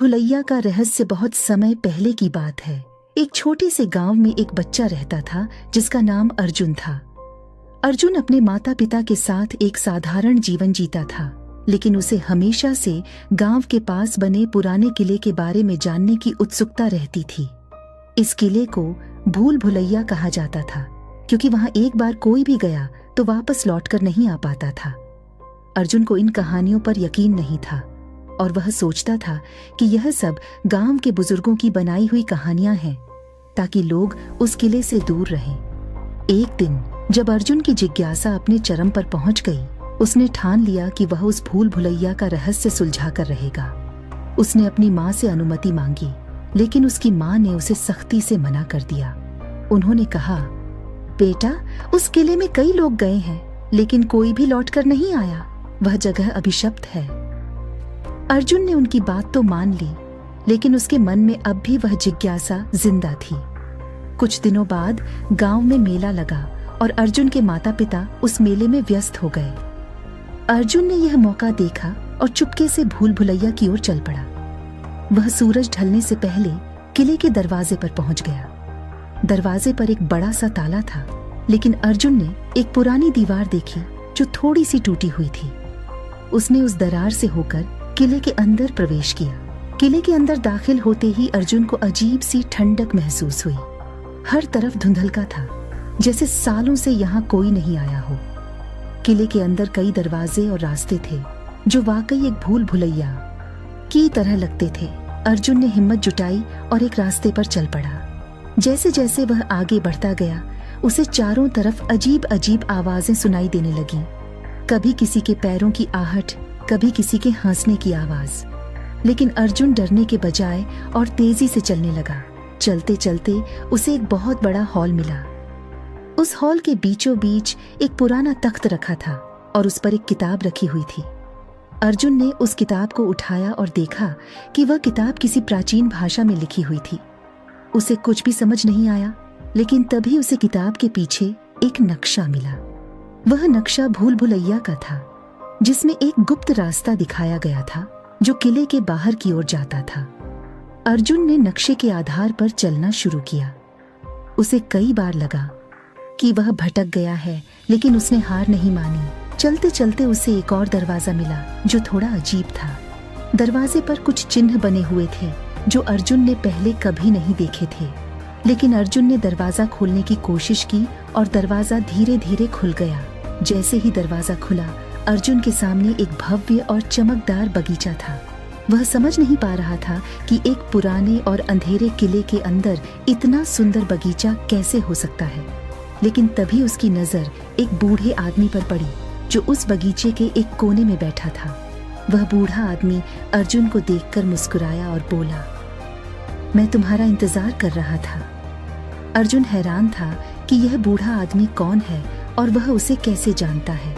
भुलैया का रहस्य बहुत समय पहले की बात है। एक छोटे से गांव में एक बच्चा रहता था जिसका नाम अर्जुन था। अर्जुन अपने माता पिता के साथ एक साधारण जीवन जीता था, लेकिन उसे हमेशा से गांव के पास बने पुराने किले के बारे में जानने की उत्सुकता रहती थी। इस किले को भूल भुलैया कहा जाता था, क्योंकि वहां एक बार कोई भी गया तो वापस लौटकर नहीं आ पाता था। अर्जुन को इन कहानियों पर यकीन नहीं था और वह सोचता था कि यह सब गांव के बुजुर्गों की बनाई हुई कहानियां हैं, ताकि लोग उस किले से दूर रहें। एक दिन जब अर्जुन की जिज्ञासा अपने चरम पर पहुंच गई, उसने ठान लिया कि वह उस भूल भुलैया का रहस्य सुलझा कर रहेगा। उसने अपनी माँ से अनुमति मांगी, लेकिन उसकी माँ ने उसे सख्ती से मना कर दिया। उन्होंने कहा, बेटा, उस किले में कई लोग गए हैं, लेकिन कोई भी लौटकर नहीं आया। वह जगह अभिशप्त है। अर्जुन ने उनकी बात तो मान ली, लेकिन उसके मन में अब भी वह जिज्ञासा जिंदा थी। कुछ दिनों बाद गांव में मेला लगा और अर्जुन के माता पिता उस मेले में व्यस्त हो गए। अर्जुन ने यह मौका देखा और चुपके से भूल भुलैया की ओर चल पड़ा। वह सूरज ढलने से पहले किले के दरवाजे पर पहुंच गया। दरवाजे पर एक बड़ा सा ताला था, लेकिन अर्जुन ने एक पुरानी दीवार देखी जो थोड़ी सी टूटी हुई थी। उसने उस दरार से होकर किले के अंदर प्रवेश किया। किले के अंदर दाखिल होते ही अर्जुन को अजीब सी ठंडक महसूस हुई। हर तरफ धुंधलका था, जैसे सालों से यहाँ कोई नहीं आया हो। किले के अंदर कई दरवाजे और रास्ते थे जो वाकई एक भूल भुलैया की तरह लगते थे। अर्जुन ने हिम्मत जुटाई और एक रास्ते पर चल पड़ा। जैसे जैसे वह आगे बढ़ता गया, उसे चारों तरफ अजीब अजीब आवाजें सुनाई देने लगीं। कभी किसी के पैरों की आहट, कभी किसी के हंसने की आवाज। लेकिन अर्जुन डरने के बजाय और तेजी से चलने लगा। चलते चलते उसे एक बहुत बड़ा हॉल मिला। उस हॉल के बीचों बीच एक पुराना तख्त रखा था और उस पर एक किताब रखी हुई थी। अर्जुन ने उस किताब को उठाया और देखा कि वह किताब किसी प्राचीन भाषा में लिखी हुई थी। उसे कुछ भी समझ नहीं आया, लेकिन तभी उसे किताब के पीछे एक नक्शा मिला। वह नक्शा भूल भुलैया का था, जिसमें एक गुप्त रास्ता दिखाया गया था जो किले के बाहर की ओर जाता था। अर्जुन ने नक्शे के आधार पर चलना शुरू किया। उसे कई बार लगा कि वह भटक गया है, लेकिन उसने हार नहीं मानी। चलते चलते उसे एक और दरवाजा मिला जो थोड़ा अजीब था। दरवाजे पर कुछ चिन्ह बने हुए थे जो अर्जुन ने पहले कभी नहीं देखे थे। लेकिन अर्जुन ने दरवाजा खोलने की कोशिश की और दरवाजा धीरे धीरे खुल गया। जैसे ही दरवाजा खुला, अर्जुन के सामने एक भव्य और चमकदार बगीचा था। वह समझ नहीं पा रहा था कि एक पुराने और अंधेरे किले के अंदर इतना सुंदर बगीचा कैसे हो सकता है। लेकिन तभी उसकी नजर एक बूढ़े आदमी पर पड़ी जो उस बगीचे के एक कोने में बैठा था। वह बूढ़ा आदमी अर्जुन को देखकर मुस्कुराया और बोला, मैं तुम्हारा इंतजार कर रहा था। अर्जुन हैरान था कि यह बूढ़ा आदमी कौन है और वह उसे कैसे जानता है।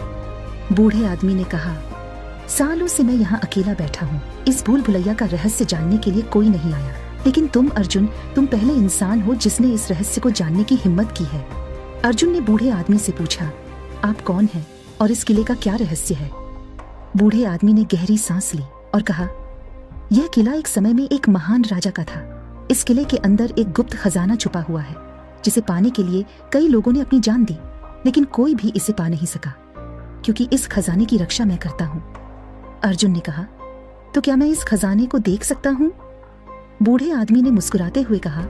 बूढ़े आदमी ने कहा, सालों से मैं यहाँ अकेला बैठा हूँ। इस भूल भुलैया का रहस्य जानने के लिए कोई नहीं आया, लेकिन तुम अर्जुन, तुम पहले इंसान हो जिसने इस रहस्य को जानने की हिम्मत की है। अर्जुन ने बूढ़े आदमी से पूछा, आप कौन हैं और इस किले का क्या रहस्य है? बूढ़े आदमी ने गहरी सांस ली और कहा, यह किला एक समय में एक महान राजा का था। इस किले के अंदर एक गुप्त खजाना छुपा हुआ है, जिसे पाने के लिए कई लोगों ने अपनी जान दी, लेकिन कोई भी इसे पा नहीं सका, क्योंकि इस खजाने की रक्षा मैं करता हूँ। अर्जुन ने कहा, तो क्या मैं इस खजाने को देख सकता हूँ? बूढ़े आदमी ने मुस्कुराते हुए कहा,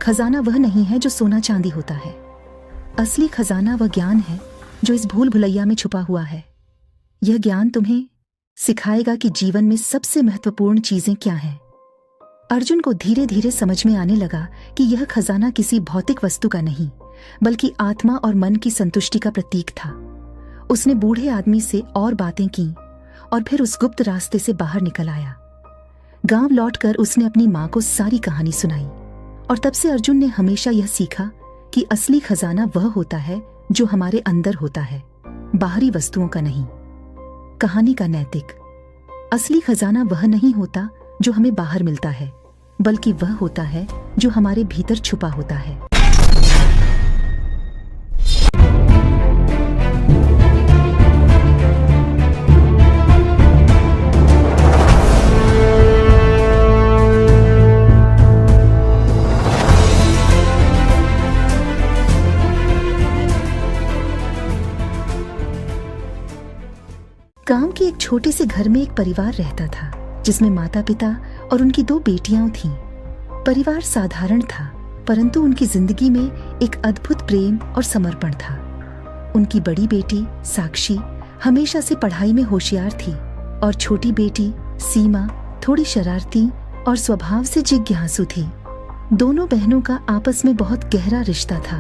खजाना वह नहीं है जो सोना चांदी होता है। असली खजाना वह ज्ञान है जो इस भूल भुलैया में छुपा हुआ है। यह ज्ञान तुम्हें सिखाएगा कि जीवन में सबसे महत्वपूर्ण चीजें क्या हैं। अर्जुन को धीरे धीरे समझ में आने लगा कि यह खजाना किसी भौतिक वस्तु का नहीं, बल्कि आत्मा और मन की संतुष्टि का प्रतीक था। उसने बूढ़े आदमी से और बातें की और फिर उस गुप्त रास्ते से बाहर निकल आया। गांव लौटकर उसने अपनी माँ को सारी कहानी सुनाई और तब से अर्जुन ने हमेशा यह सीखा कि असली खजाना वह होता है जो हमारे अंदर होता है, बाहरी वस्तुओं का नहीं। कहानी का नैतिक: असली खजाना वह नहीं होता जो हमें बाहर मिलता है, बल्कि वह होता है जो हमारे भीतर छुपा होता है। गांव के एक छोटे से घर में एक परिवार रहता था जिसमें माता पिता और उनकी 2 बेटियां थीं। परिवार साधारण था, परंतु उनकी जिंदगी में एक अद्भुत प्रेम और समर्पण था। उनकी बड़ी बेटी साक्षी हमेशा से पढ़ाई में होशियार थी और छोटी बेटी सीमा थोड़ी शरारती और स्वभाव से जिज्ञासु थी। दोनों बहनों का आपस में बहुत गहरा रिश्ता था।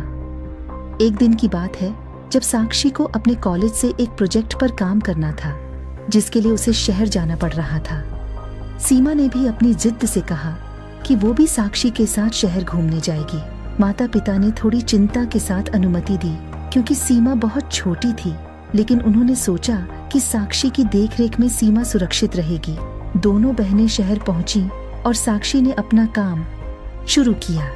एक दिन की बात है जब साक्षी को अपने कॉलेज से एक प्रोजेक्ट पर काम करना था, जिसके लिए उसे शहर जाना पड़ रहा था। सीमा ने भी अपनी जिद से कहा कि वो भी साक्षी के साथ शहर घूमने जाएगी। माता पिता ने थोड़ी चिंता के साथ अनुमति दी क्योंकि सीमा बहुत छोटी थी, लेकिन उन्होंने सोचा कि साक्षी की देखरेख में सीमा सुरक्षित रहेगी। दोनों बहनें शहर पहुंची और साक्षी ने अपना काम शुरू किया।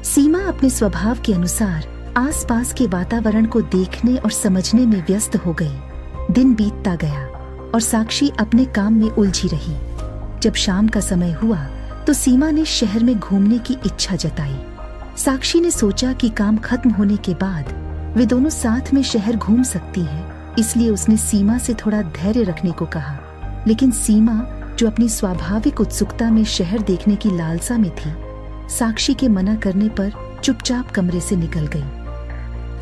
सीमा अपने स्वभाव के अनुसार आसपास के वातावरण को देखने और समझने में व्यस्त हो गई। दिन बीतता गया और साक्षी अपने काम में उलझी रही। जब शाम का समय हुआ तो सीमा ने शहर में घूमने की इच्छा जताई। साक्षी ने सोचा कि काम खत्म होने के बाद वे दोनों साथ में शहर घूम सकती हैं, इसलिए उसने सीमा से थोड़ा धैर्य रखने को कहा। लेकिन सीमा, जो अपनी स्वाभाविक उत्सुकता में शहर देखने की लालसा में थी, साक्षी के मना करने पर चुपचाप कमरे से निकल गई।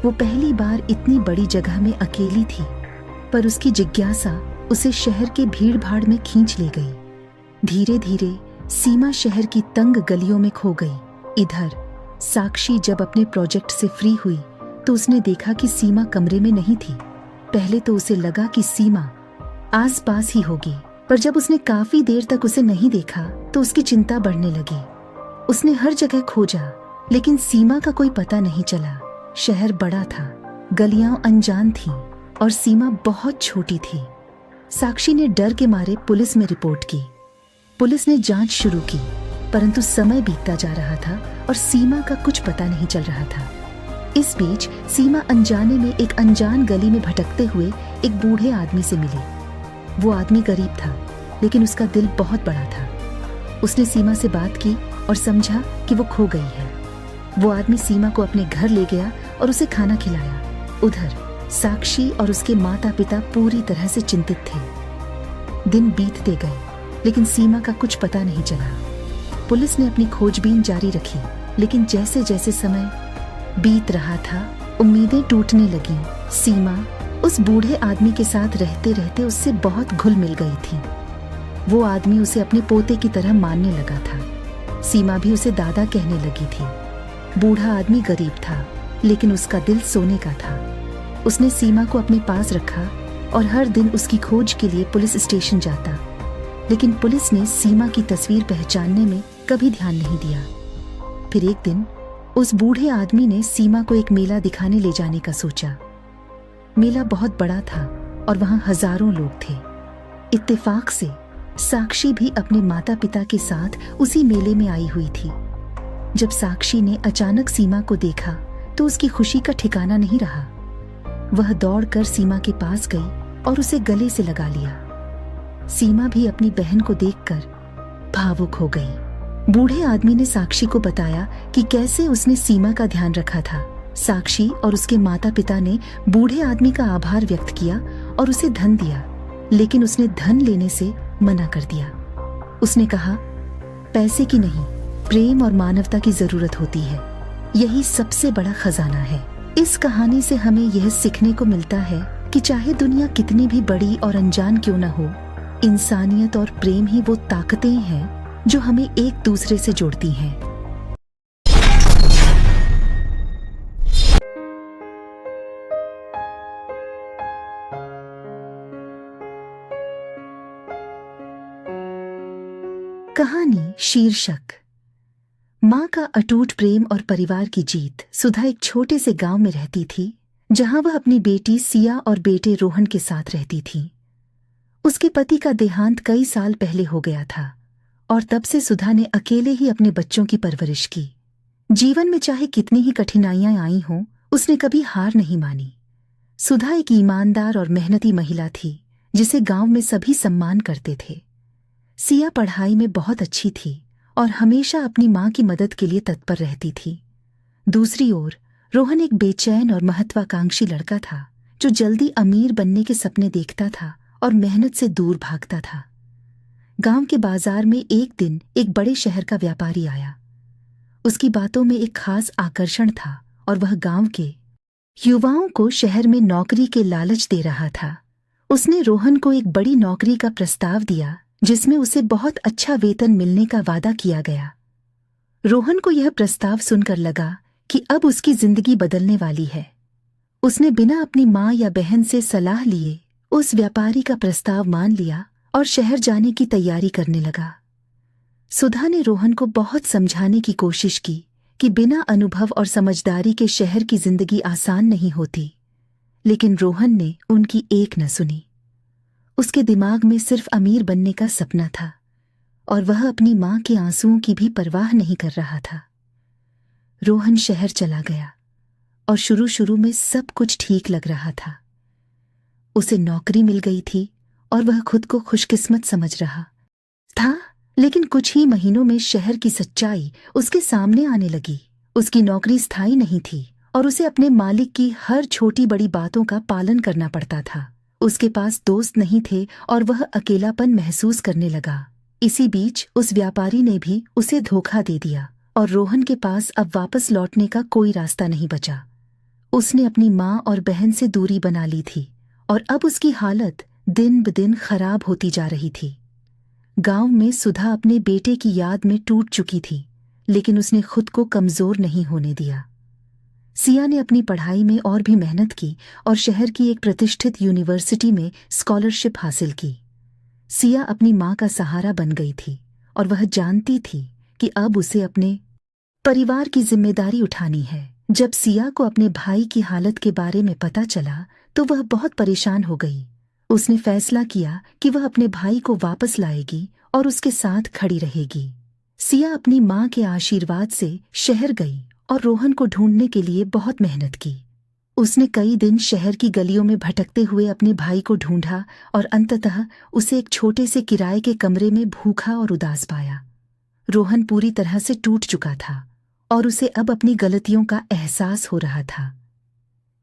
वो पहली बार इतनी बड़ी जगह में अकेली थी, पर उसकी जिज्ञासा उसे शहर के भीड़ भाड़ में खींच ले गई। धीरे धीरे सीमा शहर की तंग गलियों में खो गई। इधर साक्षी जब अपने प्रोजेक्ट से फ्री हुई तो उसने देखा कि सीमा कमरे में नहीं थी। पहले तो उसे लगा कि सीमा आसपास ही होगी, पर जब उसने काफी देर तक उसे नहीं देखा तो उसकी चिंता बढ़ने लगी। उसने हर जगह खोजा, लेकिन सीमा का कोई पता नहीं चला। शहर बड़ा था, गलियां अनजान थीं और सीमा बहुत छोटी थी। साक्षी ने डर के मारे पुलिस में रिपोर्ट की। पुलिस ने जांच शुरू की, परंतु समय बीतता जा रहा था और सीमा का कुछ पता नहीं चल रहा था। इस बीच सीमा अनजाने में एक अनजान गली में भटकते हुए एक बूढ़े आदमी से मिली। वो आदमी गरीब था, लेकिन उसका दिल बहुत बड़ा था। उसने सीमा से बात की और समझा कि वो खो गई है। वो आदमी सीमा को अपने घर ले गया और उसे खाना खिलाया। उधर साक्षी और उसके माता पिता पूरी तरह से चिंतित थे। दिन बीतते गए, लेकिन सीमा का कुछ पता नहीं चला। पुलिस ने अपनी खोजबीन जारी रखी, लेकिन जैसे जैसे समय बीत रहा था, उम्मीदें टूटने लगीं। सीमा उस बूढ़े आदमी के साथ रहते रहते उससे बहुत घुल मिल गई थी। वो आदमी उसे अपने पोते की तरह मानने लगा था। सीमा भी उसे दादा कहने लगी थी। बूढ़ा आदमी गरीब था, लेकिन उसका दिल सोने का था। उसने सीमा को अपने पास रखा और हर दिन उसकी खोज के लिए पुलिस स्टेशन जाता, लेकिन पुलिस ने सीमा की तस्वीर पहचानने में कभी ध्यान नहीं दिया। फिर एक दिन उस बूढ़े आदमी ने सीमा को एक मेला दिखाने ले जाने का सोचा। मेला बहुत बड़ा था और वहां हजारों लोग थे। इत्तेफाक से साक्षी भी अपने माता पिता के साथ उसी मेले में आई हुई थी। जब साक्षी ने अचानक सीमा को देखा तो उसकी खुशी का ठिकाना नहीं रहा। वह दौड़कर सीमा के पास गई और उसे गले से लगा लिया। सीमा भी अपनी बहन को देखकर भावुक हो गई। बूढ़े आदमी ने साक्षी को बताया कि कैसे उसने सीमा का ध्यान रखा था। साक्षी और उसके माता पिता ने बूढ़े आदमी का आभार व्यक्त किया और उसे धन दिया, लेकिन उसने धन लेने से मना कर दिया। उसने कहा, पैसे की नहीं, प्रेम और मानवता की जरूरत होती है। यही सबसे बड़ा खजाना है। इस कहानी से हमें यह सीखने को मिलता है कि चाहे दुनिया कितनी भी बड़ी और अनजान क्यों न हो, इंसानियत और प्रेम ही वो ताकतें हैं जो हमें एक दूसरे से जोड़ती हैं। कहानी शीर्षक माँ का अटूट प्रेम और परिवार की जीत। सुधा एक छोटे से गांव में रहती थी, जहां वह अपनी बेटी सिया और बेटे रोहन के साथ रहती थी। उसके पति का देहांत कई साल पहले हो गया था और तब से सुधा ने अकेले ही अपने बच्चों की परवरिश की। जीवन में चाहे कितनी ही कठिनाइयां आई हों, उसने कभी हार नहीं मानी। सुधा एक ईमानदार और मेहनती महिला थी, जिसे गांव में सभी सम्मान करते थे। सिया पढ़ाई में बहुत अच्छी थी और हमेशा अपनी माँ की मदद के लिए तत्पर रहती थी। दूसरी ओर रोहन एक बेचैन और महत्वाकांक्षी लड़का था, जो जल्दी अमीर बनने के सपने देखता था और मेहनत से दूर भागता था। गांव के बाजार में एक दिन एक बड़े शहर का व्यापारी आया। उसकी बातों में एक खास आकर्षण था और वह गांव के युवाओं को शहर में नौकरी के लालच दे रहा था। उसने रोहन को एक बड़ी नौकरी का प्रस्ताव दिया जिसमें उसे बहुत अच्छा वेतन मिलने का वादा किया गया। रोहन को यह प्रस्ताव सुनकर लगा कि अब उसकी जिंदगी बदलने वाली है। उसने बिना अपनी माँ या बहन से सलाह लिए उस व्यापारी का प्रस्ताव मान लिया और शहर जाने की तैयारी करने लगा। सुधा ने रोहन को बहुत समझाने की कोशिश की कि बिना अनुभव और समझदारी के शहर की जिंदगी आसान नहीं होती, लेकिन रोहन ने उनकी एक न सुनी। उसके दिमाग में सिर्फ अमीर बनने का सपना था और वह अपनी माँ के आंसुओं की भी परवाह नहीं कर रहा था। रोहन शहर चला गया और शुरू में सब कुछ ठीक लग रहा था। उसे नौकरी मिल गई थी और वह खुद को खुशकिस्मत समझ रहा था, लेकिन कुछ ही महीनों में शहर की सच्चाई उसके सामने आने लगी। उसकी नौकरी स्थायी नहीं थी और उसे अपने मालिक की हर छोटी बड़ी बातों का पालन करना पड़ता था। उसके पास दोस्त नहीं थे और वह अकेलापन महसूस करने लगा। इसी बीच उस व्यापारी ने भी उसे धोखा दे दिया और रोहन के पास अब वापस लौटने का कोई रास्ता नहीं बचा। उसने अपनी माँ और बहन से दूरी बना ली थी और अब उसकी हालत दिन ब दिन खराब होती जा रही थी। गांव में सुधा अपने बेटे की याद में टूट चुकी थी, लेकिन उसने खुद को कमजोर नहीं होने दिया। सिया ने अपनी पढ़ाई में और भी मेहनत की और शहर की एक प्रतिष्ठित यूनिवर्सिटी में स्कॉलरशिप हासिल की। सिया अपनी माँ का सहारा बन गई थी और वह जानती थी कि अब उसे अपने परिवार की जिम्मेदारी उठानी है। जब सिया को अपने भाई की हालत के बारे में पता चला तो वह बहुत परेशान हो गई। उसने फैसला किया कि वह अपने भाई को वापस लाएगी और उसके साथ खड़ी रहेगी। सिया अपनी माँ के आशीर्वाद से शहर गई और रोहन को ढूंढने के लिए बहुत मेहनत की। उसने कई दिन शहर की गलियों में भटकते हुए अपने भाई को ढूंढा और अंततः उसे एक छोटे से किराए के कमरे में भूखा और उदास पाया। रोहन पूरी तरह से टूट चुका था और उसे अब अपनी गलतियों का एहसास हो रहा था।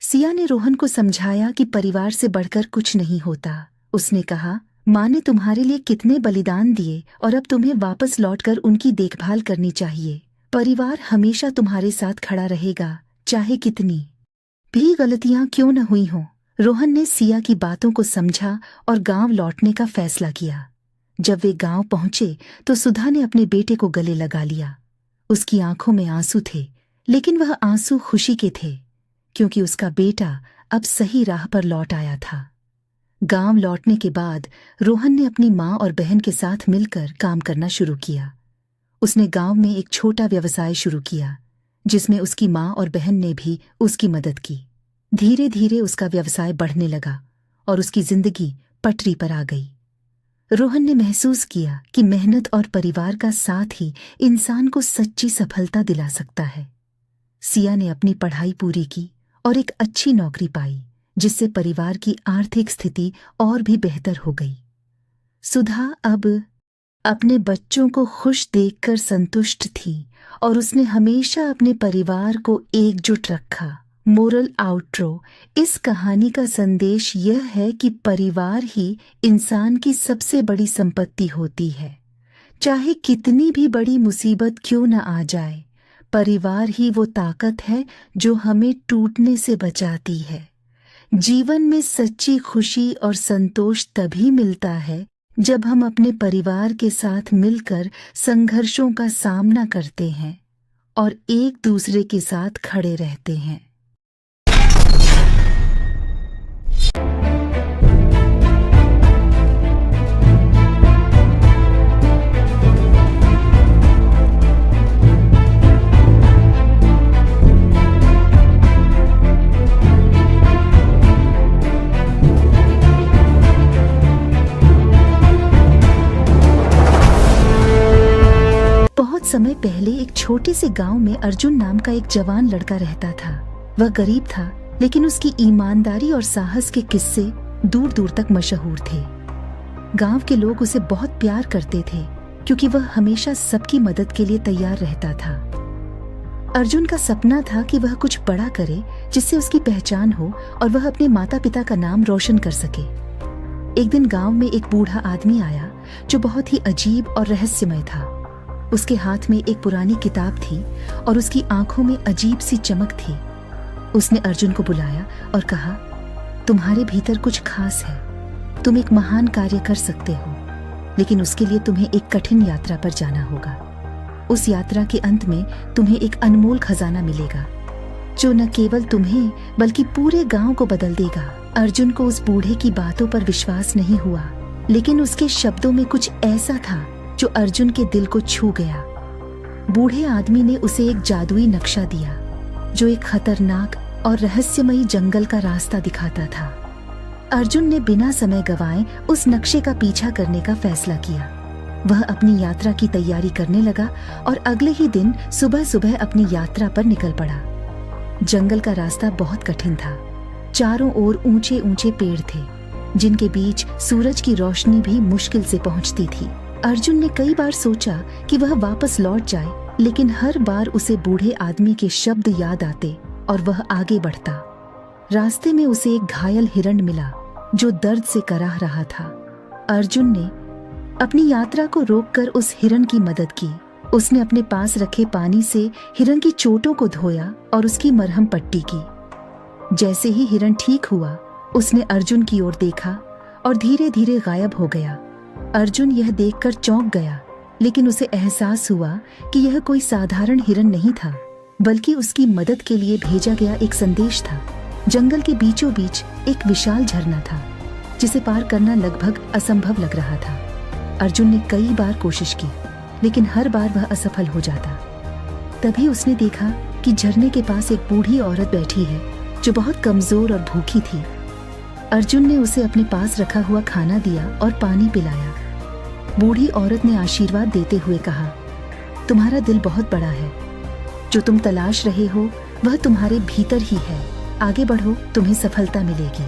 सिया ने रोहन को समझाया कि परिवार से बढ़कर कुछ नहीं होता। उसने कहा, माँ ने तुम्हारे लिए कितने बलिदान दिए और अब तुम्हें वापस लौटकर उनकी देखभाल करनी चाहिए। परिवार हमेशा तुम्हारे साथ खड़ा रहेगा, चाहे कितनी भी गलतियां क्यों न हुई हों। रोहन ने सिया की बातों को समझा और गांव लौटने का फैसला किया। जब वे गांव पहुंचे तो सुधा ने अपने बेटे को गले लगा लिया। उसकी आंखों में आंसू थे, लेकिन वह आंसू खुशी के थे, क्योंकि उसका बेटा अब सही राह पर लौट आया था। गांव लौटने के बाद रोहन ने अपनी माँ और बहन के साथ मिलकर काम करना शुरू किया। उसने गांव में एक छोटा व्यवसाय शुरू किया, जिसमें उसकी माँ और बहन ने भी उसकी मदद की। धीरे धीरे उसका व्यवसाय बढ़ने लगा और उसकी जिंदगी पटरी पर आ गई। रोहन ने महसूस किया कि मेहनत और परिवार का साथ ही इंसान को सच्ची सफलता दिला सकता है। सिया ने अपनी पढ़ाई पूरी की और एक अच्छी नौकरी पाई, जिससे परिवार की आर्थिक स्थिति और भी बेहतर हो गई। सुधा अब अपने बच्चों को खुश देखकर संतुष्ट थी और उसने हमेशा अपने परिवार को एकजुट रखा। मोरल आउट्रो, इस कहानी का संदेश यह है कि परिवार ही इंसान की सबसे बड़ी संपत्ति होती है। चाहे कितनी भी बड़ी मुसीबत क्यों न आ जाए, परिवार ही वो ताकत है जो हमें टूटने से बचाती है। जीवन में सच्ची खुशी और संतोष तभी मिलता है जब हम अपने परिवार के साथ मिलकर संघर्षों का सामना करते हैं और एक दूसरे के साथ खड़े रहते हैं। समय पहले एक छोटे से गांव में अर्जुन नाम का एक जवान लड़का रहता था। वह गरीब था, लेकिन उसकी ईमानदारी और साहस के किस्से दूर दूर तक मशहूर थे। गांव के लोग उसे बहुत प्यार करते थे, क्योंकि वह हमेशा सबकी मदद के लिए तैयार रहता था। अर्जुन का सपना था कि वह कुछ बड़ा करे जिससे उसकी पहचान हो और वह अपने माता पिता का नाम रोशन कर सके। एक दिन गांव में एक बूढ़ा आदमी आया जो बहुत ही अजीब और रहस्यमय था। उसके हाथ में एक पुरानी किताब थी और उसकी आंखों में अजीब सी चमक थी। उसने अर्जुन को बुलाया और कहा, तुम्हारे भीतर कुछ खास है। तुम एक महान कार्य कर सकते हो, लेकिन उसके लिए तुम्हें एक कठिन यात्रा पर जाना होगा। उस यात्रा के अंत में तुम्हें एक अनमोल खजाना मिलेगा जो न केवल तुम्हें बल्कि पूरे गांव को बदल देगा। अर्जुन को उस बूढ़े की बातों पर विश्वास नहीं हुआ, लेकिन उसके शब्दों में कुछ ऐसा था जो अर्जुन के दिल को छू गया। बूढ़े आदमी ने उसे एक जादुई नक्शा दिया जो एक खतरनाक और रहस्यमयी जंगल का रास्ता दिखाता था। अर्जुन ने बिना समय गंवाए उस नक्शे का पीछा करने का फैसला किया। वह अपनी यात्रा की तैयारी करने लगा और अगले ही दिन सुबह सुबह अपनी यात्रा पर निकल पड़ा। जंगल का रास्ता बहुत कठिन था। चारों ओर ऊंचे ऊंचे पेड़ थे जिनके बीच सूरज की रोशनी भी मुश्किल से पहुंचती थी। अर्जुन ने कई बार सोचा कि वह वापस लौट जाए, लेकिन हर बार उसे बूढ़े आदमी के शब्द याद आते और वह आगे बढ़ता। रास्ते में उसे एक घायल हिरण मिला जो दर्द से कराह रहा था। अर्जुन ने अपनी यात्रा को रोककर उस हिरण की मदद की। उसने अपने पास रखे पानी से हिरण की चोटों को धोया और उसकी मरहम पट्टी की। जैसे ही हिरण ठीक हुआ, उसने अर्जुन की ओर देखा और धीरे धीरे गायब हो गया। अर्जुन यह देखकर चौंक गया, लेकिन उसे एहसास हुआ कि यह कोई साधारण हिरण नहीं था, बल्कि उसकी मदद के लिए भेजा गया एक संदेश था। जंगल के बीचों बीच एक विशाल झरना था जिसे पार करना लगभग असंभव लग रहा था। अर्जुन ने कई बार कोशिश की, लेकिन हर बार वह असफल हो जाता। तभी उसने देखा कि झरने के पास एक बूढ़ी औरत बैठी है जो बहुत कमजोर और भूखी थी। अर्जुन ने उसे अपने पास रखा हुआ खाना दिया और पानी पिलाया। बूढ़ी औरत ने आशीर्वाद देते हुए कहा, तुम्हारा दिल बहुत बड़ा है। जो तुम तलाश रहे हो वह तुम्हारे भीतर ही है। आगे बढ़ो, तुम्हें सफलता मिलेगी।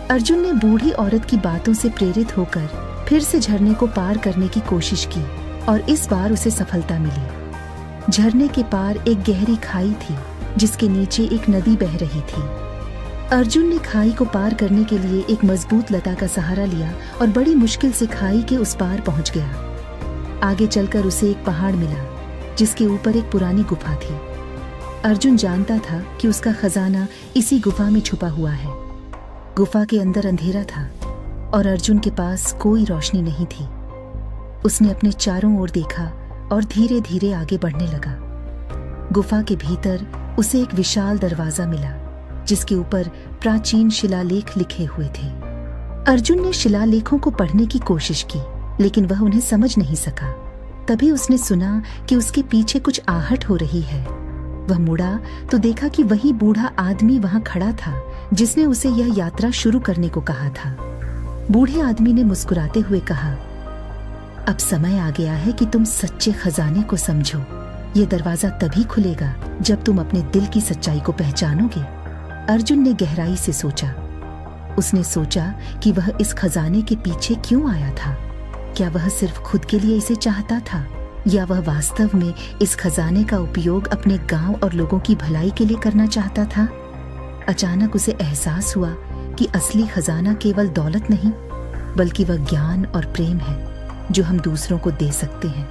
अर्जुन ने बूढ़ी औरत की बातों से प्रेरित होकर फिर से झरने को पार करने की कोशिश की और इस बार उसे सफलता मिली। झरने के पार एक गहरी खाई थी जिसके नीचे एक नदी बह रही थी। अर्जुन ने खाई को पार करने के लिए एक मजबूत लता का सहारा लिया और बड़ी मुश्किल से खाई के उस पार पहुंच गया। आगे चलकर उसे एक पहाड़ मिला जिसके ऊपर एक पुरानी गुफा थी। अर्जुन जानता था कि उसका खजाना इसी गुफा में छुपा हुआ है। गुफा के अंदर अंधेरा था और अर्जुन के पास कोई रोशनी नहीं थी। उसने अपने चारों ओर देखा और धीरे धीरे आगे बढ़ने लगा। गुफा के भीतर उसे एक विशाल दरवाजा मिला जिसके ऊपर प्राचीन शिलालेख लिखे हुए थे। अर्जुन ने शिलालेखों को पढ़ने की कोशिश की, लेकिन वह उन्हें समझ नहीं सका। तभी उसने सुना कि उसके पीछे कुछ आहट हो रही है। वह मुड़ा तो देखा कि वही बूढ़ा आदमी वहां खड़ा था जिसने उसे यह यात्रा शुरू करने को कहा था। बूढ़े आदमी ने मुस्कुराते हुए कहा, अब समय आ गया है कि तुम सच्चे खजाने को समझो। ये दरवाजा तभी खुलेगा जब तुम अपने दिल की सच्चाई को पहचानोगे। अर्जुन ने गहराई से सोचा। उसने सोचा कि वह इस खजाने के पीछे क्यों आया था। क्या वह सिर्फ खुद के लिए इसे चाहता था, या वह वास्तव में इस खजाने का उपयोग अपने गांव और लोगों की भलाई के लिए करना चाहता था। अचानक उसे एहसास हुआ कि असली खजाना केवल दौलत नहीं, बल्कि वह ज्ञान और प्रेम है जो हम दूसरों को दे सकते हैं।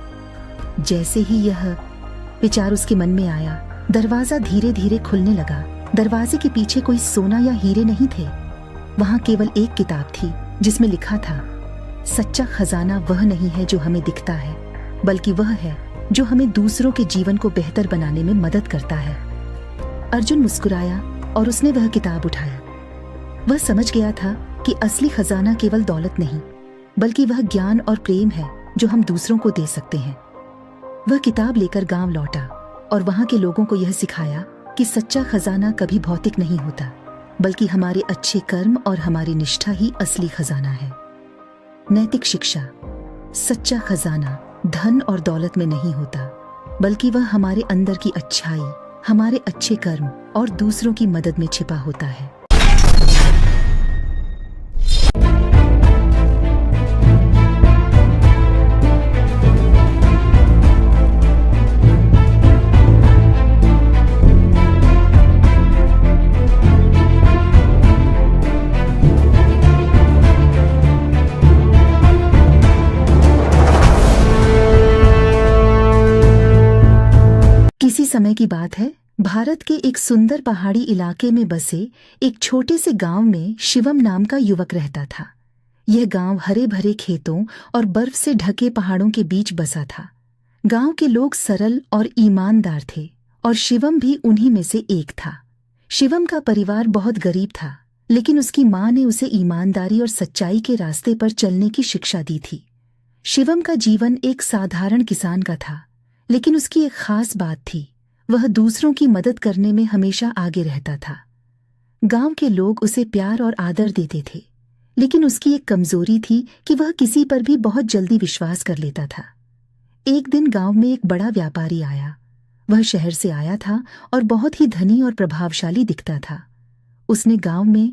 जैसे ही यह विचार उसके मन में आया, दरवाजा धीरे धीरे खुलने लगा। दरवाजे के पीछे कोई सोना या हीरे नहीं थे। वहां केवल एक किताब थी जिसमें लिखा था, सच्चा खजाना वह नहीं है जो हमें दिखता है, बल्कि वह है जो हमें दूसरों के जीवन को बेहतर बनाने में मदद करता है। अर्जुन मुस्कुराया और उसने वह किताब उठाया। वह समझ गया था कि असली खजाना केवल दौलत नहीं, बल्कि वह ज्ञान और प्रेम है जो हम दूसरों को दे सकते हैं। वह किताब लेकर गांव लौटा और वहां के लोगों को यह सिखाया कि सच्चा खजाना कभी भौतिक नहीं होता, बल्कि हमारे अच्छे कर्म और हमारी निष्ठा ही असली खजाना है। नैतिक शिक्षा, सच्चा खजाना धन और दौलत में नहीं होता, बल्कि वह हमारे अंदर की अच्छाई, हमारे अच्छे कर्म और दूसरों की मदद में छिपा होता है। की बात है। भारत के एक सुंदर पहाड़ी इलाके में बसे एक छोटे से गांव में शिवम नाम का युवक रहता था। यह गांव हरे भरे खेतों और बर्फ से ढके पहाड़ों के बीच बसा था। गांव के लोग सरल और ईमानदार थे और शिवम भी उन्हीं में से एक था। शिवम का परिवार बहुत गरीब था, लेकिन उसकी माँ ने उसे ईमानदारी और सच्चाई के रास्ते पर चलने की शिक्षा दी थी। शिवम का जीवन एक साधारण किसान का था, लेकिन उसकी एक खास बात थी, वह दूसरों की मदद करने में हमेशा आगे रहता था। गांव के लोग उसे प्यार और आदर देते थे, लेकिन उसकी एक कमजोरी थी कि वह किसी पर भी बहुत जल्दी विश्वास कर लेता था। एक दिन गांव में एक बड़ा व्यापारी आया। वह शहर से आया था और बहुत ही धनी और प्रभावशाली दिखता था। उसने गांव में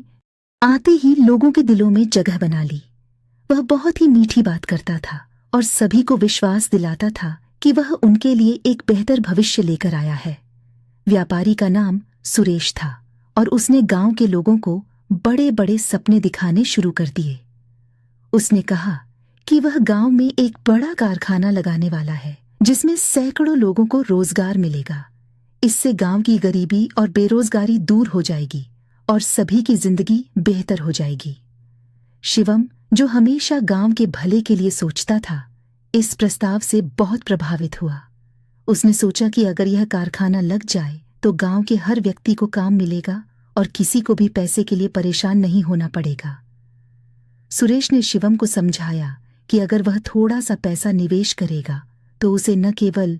आते ही लोगों के दिलों में जगह बना ली। वह बहुत ही मीठी बात करता था और सभी को विश्वास दिलाता था कि वह उनके लिए एक बेहतर भविष्य लेकर आया है। व्यापारी का नाम सुरेश था और उसने गांव के लोगों को बड़े बड़े सपने दिखाने शुरू कर दिए। उसने कहा कि वह गांव में एक बड़ा कारखाना लगाने वाला है, जिसमें सैकड़ों लोगों को रोजगार मिलेगा। इससे गांव की गरीबी और बेरोजगारी दूर हो जाएगी और सभी की जिंदगी बेहतर हो जाएगी। शिवम, जो हमेशा गांव के भले के लिए सोचता था, इस प्रस्ताव से बहुत प्रभावित हुआ। उसने सोचा कि अगर यह कारखाना लग जाए तो गांव के हर व्यक्ति को काम मिलेगा और किसी को भी पैसे के लिए परेशान नहीं होना पड़ेगा। सुरेश ने शिवम को समझाया कि अगर वह थोड़ा सा पैसा निवेश करेगा तो उसे न केवल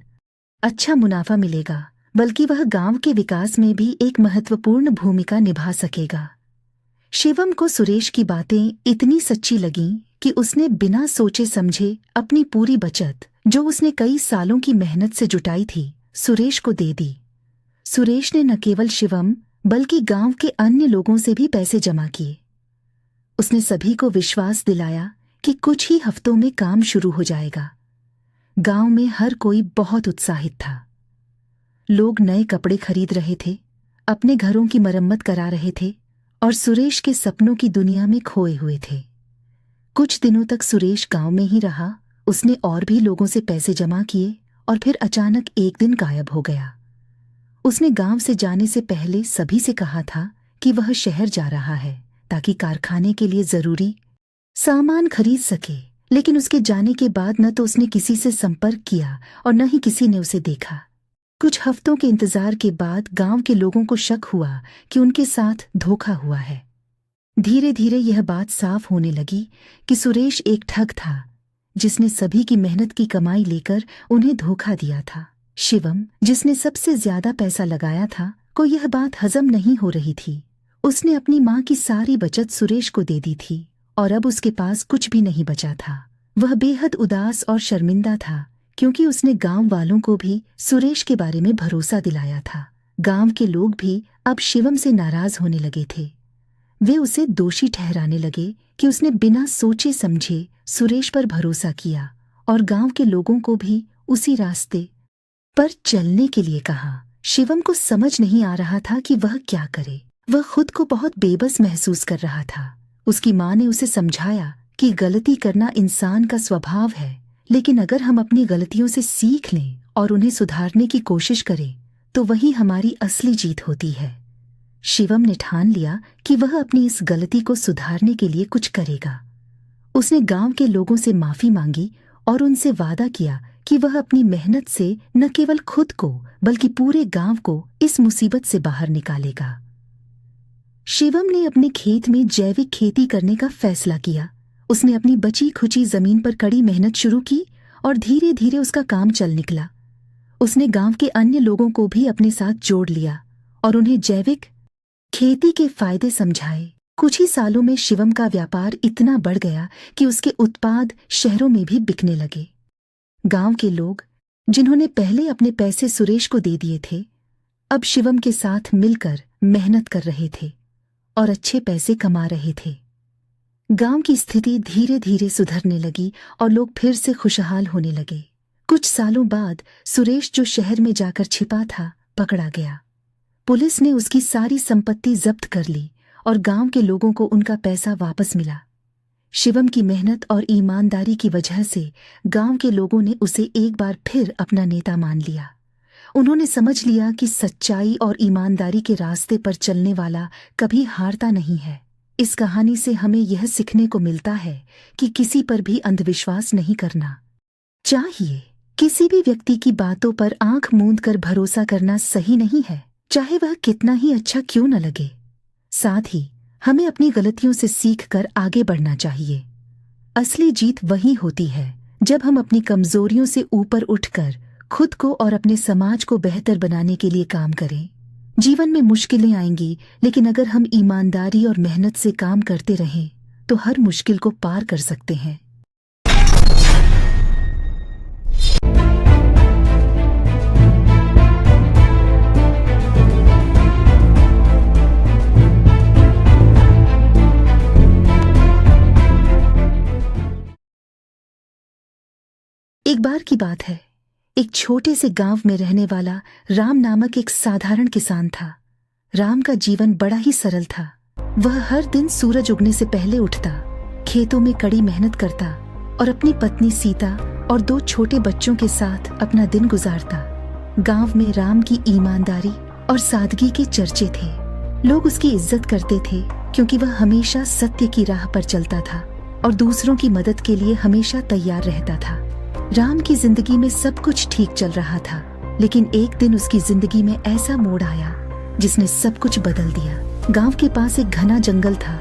अच्छा मुनाफा मिलेगा, बल्कि वह गांव के विकास में भी एक महत्वपूर्ण भूमिका निभा सकेगा। शिवम को सुरेश की बातें इतनी सच्ची लगीं कि उसने बिना सोचे समझे अपनी पूरी बचत, जो उसने कई सालों की मेहनत से जुटाई थी, सुरेश को दे दी। सुरेश ने न केवल शिवम बल्कि गांव के अन्य लोगों से भी पैसे जमा किए। उसने सभी को विश्वास दिलाया कि कुछ ही हफ्तों में काम शुरू हो जाएगा। गांव में हर कोई बहुत उत्साहित था। लोग नए कपड़े खरीद रहे थे, अपने घरों की मरम्मत करा रहे थे और सुरेश के सपनों की दुनिया में खोए हुए थे। कुछ दिनों तक सुरेश गांव में ही रहा। उसने और भी लोगों से पैसे जमा किए और फिर अचानक एक दिन गायब हो गया। उसने गांव से जाने से पहले सभी से कहा था कि वह शहर जा रहा है ताकि कारखाने के लिए जरूरी सामान खरीद सके, लेकिन उसके जाने के बाद न तो उसने किसी से संपर्क किया और न ही किसी ने उसे देखा। कुछ हफ्तों के इंतजार के बाद गांव के लोगों को शक हुआ कि उनके साथ धोखा हुआ है। धीरे धीरे यह बात साफ होने लगी कि सुरेश एक ठग था, जिसने सभी की मेहनत की कमाई लेकर उन्हें धोखा दिया था। शिवम, जिसने सबसे ज्यादा पैसा लगाया था, को यह बात हजम नहीं हो रही थी। उसने अपनी माँ की सारी बचत सुरेश को दे दी थी और अब उसके पास कुछ भी नहीं बचा था। वह बेहद उदास और शर्मिंदा था, क्योंकि उसने गांव वालों को भी सुरेश के बारे में भरोसा दिलाया था। गांव के लोग भी अब शिवम से नाराज होने लगे थे। वे उसे दोषी ठहराने लगे कि उसने बिना सोचे समझे सुरेश पर भरोसा किया और गांव के लोगों को भी उसी रास्ते पर चलने के लिए कहा। शिवम को समझ नहीं आ रहा था कि वह क्या करे। वह खुद को बहुत बेबस महसूस कर रहा था। उसकी माँ ने उसे समझाया कि गलती करना इंसान का स्वभाव है, लेकिन अगर हम अपनी गलतियों से सीख लें और उन्हें सुधारने की कोशिश करें तो वही हमारी असली जीत होती है। शिवम ने ठान लिया कि वह अपनी इस गलती को सुधारने के लिए कुछ करेगा। उसने गांव के लोगों से माफी मांगी और उनसे वादा किया कि वह अपनी मेहनत से न केवल खुद को बल्कि पूरे गांव को इस मुसीबत से बाहर निकालेगा। शिवम ने अपने खेत में जैविक खेती करने का फैसला किया। उसने अपनी बची खुची जमीन पर कड़ी मेहनत शुरू की और धीरे धीरे उसका काम चल निकला। उसने गांव के अन्य लोगों को भी अपने साथ जोड़ लिया और उन्हें जैविक खेती के फायदे समझाए। कुछ ही सालों में शिवम का व्यापार इतना बढ़ गया कि उसके उत्पाद शहरों में भी बिकने लगे। गांव के लोग, जिन्होंने पहले अपने पैसे सुरेश को दे दिए थे, अब शिवम के साथ मिलकर मेहनत कर रहे थे और अच्छे पैसे कमा रहे थे। गांव की स्थिति धीरे धीरे सुधरने लगी और लोग फिर से खुशहाल होने लगे। कुछ सालों बाद सुरेश, जो शहर में जाकर छिपा था, पकड़ा गया। पुलिस ने उसकी सारी संपत्ति जब्त कर ली और गांव के लोगों को उनका पैसा वापस मिला। शिवम की मेहनत और ईमानदारी की वजह से गांव के लोगों ने उसे एक बार फिर अपना नेता मान लिया उन्होंने समझ लिया कि सच्चाई और ईमानदारी के रास्ते पर चलने वाला कभी हारता नहीं है। इस कहानी से हमें यह सीखने को मिलता है कि किसी पर भी अंधविश्वास नहीं करना चाहिए। किसी भी व्यक्ति की बातों पर आंख मूंद कर भरोसा करना सही नहीं है, चाहे वह कितना ही अच्छा क्यों न लगे। साथ ही हमें अपनी गलतियों से सीख कर आगे बढ़ना चाहिए। असली जीत वही होती है जब हम अपनी कमजोरियों से ऊपर उठकर खुद को और अपने समाज को बेहतर बनाने के लिए काम करें। जीवन में मुश्किलें आएंगी, लेकिन अगर हम ईमानदारी और मेहनत से काम करते रहें तो हर मुश्किल को पार कर सकते हैं। एक बार की बात है, एक छोटे से गांव में रहने वाला राम नामक एक साधारण किसान था। राम का जीवन बड़ा ही सरल था। वह हर दिन सूरज उगने से पहले उठता, खेतों में कड़ी मेहनत करता और अपनी पत्नी सीता और 2 छोटे बच्चों के साथ अपना दिन गुजारता। गांव में राम की ईमानदारी और सादगी के चर्चे थे। लोग उसकी इज्जत करते थे क्योंकि वह हमेशा सत्य की राह पर चलता था और दूसरों की मदद के लिए हमेशा तैयार रहता था। राम की जिंदगी में सब कुछ ठीक चल रहा था, लेकिन एक दिन उसकी जिंदगी में ऐसा मोड़ आया जिसने सब कुछ बदल दिया। गांव के पास एक घना जंगल था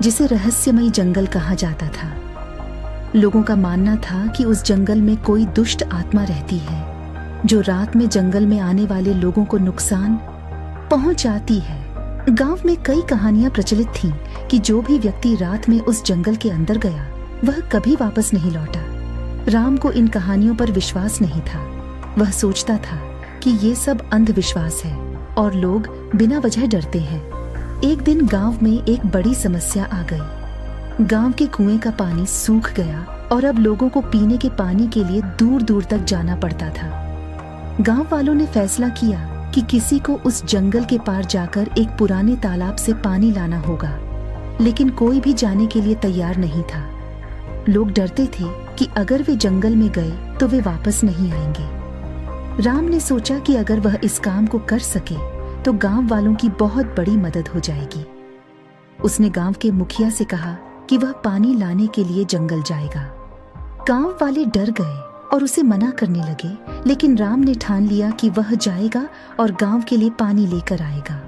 जिसे रहस्यमयी जंगल कहा जाता था। लोगों का मानना था कि उस जंगल में कोई दुष्ट आत्मा रहती है जो रात में जंगल में आने वाले लोगों को नुकसान पहुंचाती है। गांव में कई कहानियां प्रचलित थीं कि जो भी व्यक्ति रात में उस जंगल के अंदर गया वह कभी वापस नहीं लौटा। राम को इन कहानियों पर विश्वास नहीं था। वह सोचता था कि ये सब अंधविश्वास है और लोग बिना वजह डरते हैं। एक दिन गांव में एक बड़ी समस्या आ गई। गांव के कुएं का पानी सूख गया और अब लोगों को पीने के पानी के लिए दूर दूर तक जाना पड़ता था। गांव वालों ने फैसला किया कि किसी को उस जंगल के पार जाकर एक पुराने तालाब से पानी लाना होगा, लेकिन कोई भी जाने के लिए तैयार नहीं था। लोग डरते थे कि अगर वे जंगल में गए तो वे वापस नहीं आएंगे। राम ने सोचा कि अगर वह इस काम को कर सके तो गांव वालों की बहुत बड़ी मदद हो जाएगी। उसने गांव के मुखिया से कहा कि वह पानी लाने के लिए जंगल जाएगा। गांव वाले डर गए और उसे मना करने लगे, लेकिन राम ने ठान लिया कि वह जाएगा और गांव के लिए पानी लेकर आएगा।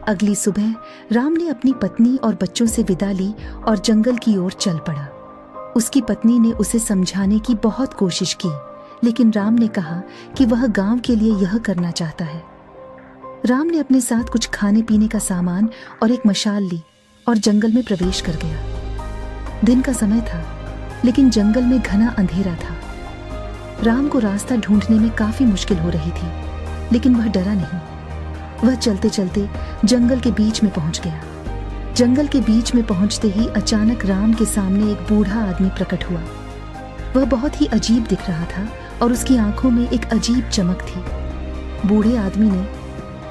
अगली सुबह राम ने अपनी पत्नी और बच्चों से विदा ली और जंगल की ओर चल पड़ा। उसकी पत्नी ने उसे समझाने की बहुत कोशिश की, लेकिन राम ने कहा कि वह गांव के लिए यह करना चाहता है। राम ने अपने साथ कुछ खाने पीने का सामान और एक मशाल ली और जंगल में प्रवेश कर गया। दिन का समय था, लेकिन जंगल में घना अंधेरा था। राम को रास्ता ढूंढने में काफी मुश्किल हो रही थी, लेकिन वह डरा नहीं। वह चलते चलते जंगल के बीच में पहुंच गया। जंगल के बीच में पहुंचते ही अचानक राम के सामने एक बूढ़ा आदमी प्रकट हुआ। वह बहुत ही अजीब दिख रहा था और उसकी आंखों में एक अजीब चमक थी। बूढ़े आदमी ने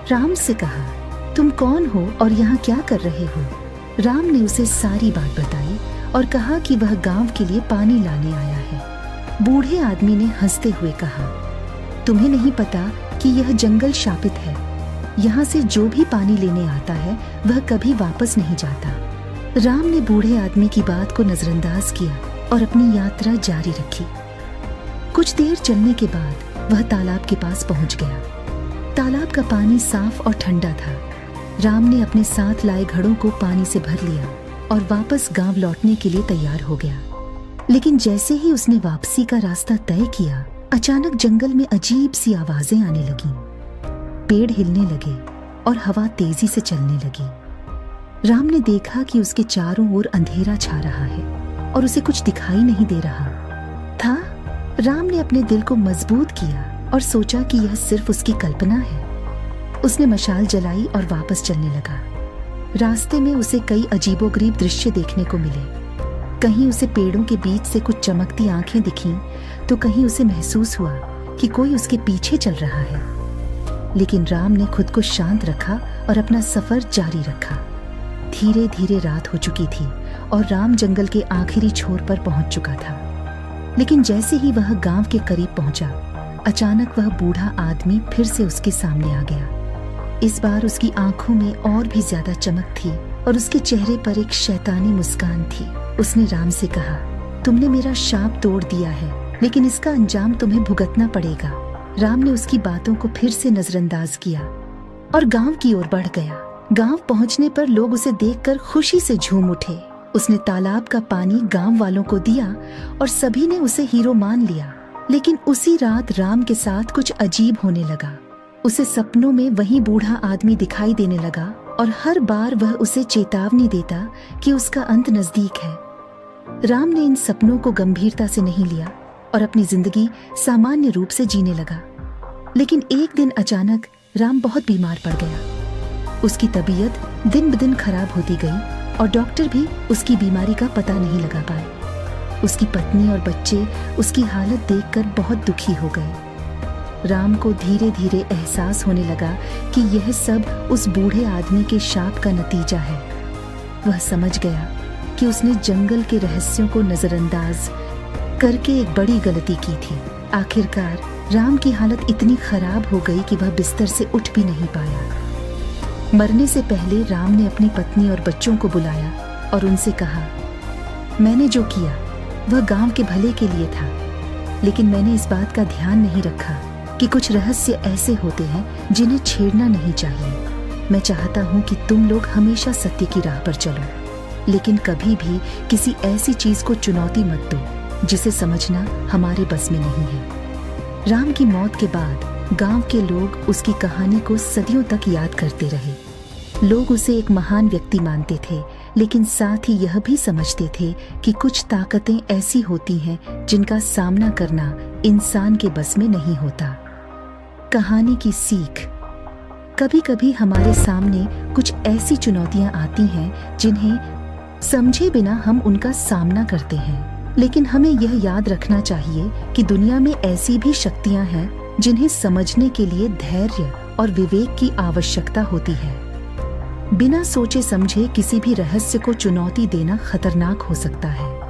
राम से कहा, तुम कौन हो और यहाँ क्या कर रहे हो? राम ने उसे सारी बात बताई और कहा कि वह गांव के लिए पानी लाने आया है। बूढ़े आदमी ने हंसते हुए कहा, तुम्हें नहीं पता कि यह जंगल शापित है। यहाँ से जो भी पानी लेने आता है वह कभी वापस नहीं जाता। राम ने बूढ़े आदमी की बात को नजरअंदाज किया और अपनी यात्रा जारी रखी। कुछ देर चलने के बाद वह तालाब के पास पहुंच गया। तालाब का पानी साफ और ठंडा था। राम ने अपने साथ लाए घड़ों को पानी से भर लिया और वापस गांव लौटने के लिए तैयार हो गया। लेकिन जैसे ही उसने वापसी का रास्ता तय किया, अचानक जंगल में अजीब सी आवाजें आने लगीं। पेड़ हिलने लगे और हवा तेजी से चलने लगी। राम ने देखा कि उसके चारों ओर अंधेरा छा रहा है और उसे कुछ दिखाई नहीं दे रहा था। राम ने अपने दिल को मजबूत किया और सोचा कि यह सिर्फ उसकी कल्पना है। उसने मशाल जलाई और वापस चलने लगा। रास्ते में उसे कई अजीबोगरीब दृश्य देखने को मिले। कहीं उसे पेड़ों के बीच से कुछ चमकती आंखें दिखीं, तो कहीं उसे महसूस हुआ कि कोई उसके पीछे चल रहा है। लेकिन राम ने खुद को शांत रखा और अपना सफर जारी रखा। धीरे धीरे रात हो चुकी थी और राम जंगल के आखिरी छोर पर पहुंच चुका था। लेकिन जैसे ही वह गांव के करीब पहुंचा, अचानक वह बूढ़ा आदमी फिर से उसके सामने आ गया। इस बार उसकी आंखों में और भी ज्यादा चमक थी और उसके चेहरे पर एक शैतानी मुस्कान थी। उसने राम से कहा, तुमने मेरा शाप तोड़ दिया है, लेकिन इसका अंजाम तुम्हें भुगतना पड़ेगा। राम ने उसकी बातों को फिर से नजरअंदाज किया और गांव की ओर बढ़ गया। गांव पहुंचने पर लोग उसे देखकर खुशी से झूम उठे। उसने तालाब का पानी गांव वालों को दिया और सभी ने उसे हीरो मान लिया। लेकिन उसी रात राम के साथ कुछ अजीब होने लगा। उसे सपनों में वही बूढ़ा आदमी दिखाई देने लगा और हर बार वह उसे चेतावनी देता कि उसका अंत नजदीक है। राम ने इन सपनों को गंभीरता से नहीं लिया और अपनी जिंदगी सामान्य रूप से जीने लगा। लेकिन एक दिन अचानक राम बहुत बीमार पड़ गया। उसकी तबीयत दिन ब दिन खराब होती गई और डॉक्टर भी उसकी बीमारी का पता नहीं लगा पाए। उसकी पत्नी और बच्चे उसकी हालत देखकर बहुत दुखी हो गए। राम को धीरे धीरे एहसास होने लगा कि यह सब उस बूढ़े आदमी के शाप का नतीजा है। वह समझ गया कि उसने जंगल के रहस्यों को नजरअंदाज करके एक बड़ी गलती की थी। आखिरकार राम की हालत इतनी खराब हो गई कि वह बिस्तर से उठ भी नहीं पाया। मरने से पहले राम ने अपनी पत्नी और बच्चों को बुलाया और उनसे कहा, मैंने जो किया वह गांव के भले के लिए था, लेकिन मैंने इस बात का ध्यान नहीं रखा कि कुछ रहस्य ऐसे होते हैं जिन्हें छेड़ना नहीं चाहिए। मैं चाहता हूँ कि तुम लोग हमेशा सत्य की राह पर चलो, लेकिन कभी भी किसी ऐसी चीज को चुनौती मत दो जिसे समझना हमारे बस में नहीं है। राम की मौत के बाद गांव के लोग उसकी कहानी को सदियों तक याद करते रहे। लोग उसे एक महान व्यक्ति मानते थे, लेकिन साथ ही यह भी समझते थे कि कुछ ताकतें ऐसी होती हैं जिनका सामना करना इंसान के बस में नहीं होता। कहानी की सीख, कभी कभी हमारे सामने कुछ ऐसी चुनौतियां आती हैं जिन्हें समझे बिना हम उनका सामना करते हैं, लेकिन हमें यह याद रखना चाहिए कि दुनिया में ऐसी भी शक्तियां हैं जिन्हें समझने के लिए धैर्य और विवेक की आवश्यकता होती है। बिना सोचे समझे किसी भी रहस्य को चुनौती देना खतरनाक हो सकता है।